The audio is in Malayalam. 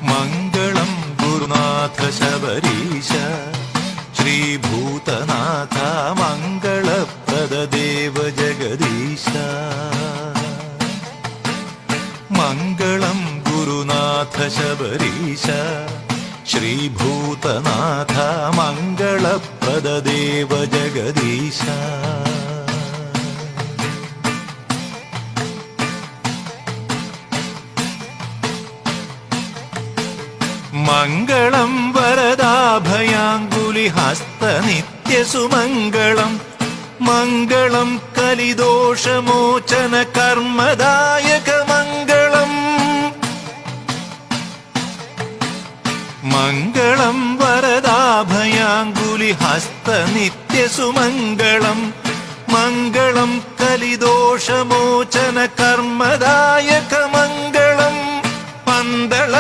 മംഗളം ഗുരുനാഥ ശബരീശ ശ്രീഭൂതനാഥ മംഗളപ്രദദേവ ജഗദീശ. മംഗളം ഗുരുനാഥ ശബരീശ ശ്രീഭൂതനാഥ മംഗളപ്രദദേവ ജഗദീശ. മംഗളം വരദാഭയാങ്കുലിഹസ്ത നിത്യസുമംഗളം. മംഗളം കലിദോഷമോചന കർമ്മദായക മംഗളം. മംഗളം വരദാഭയാങ്കുലിഹസ്ത നിത്യസുമംഗളം. മംഗളം കലിദോഷമോചന കർമ്മദായക മംഗളം. പന്തള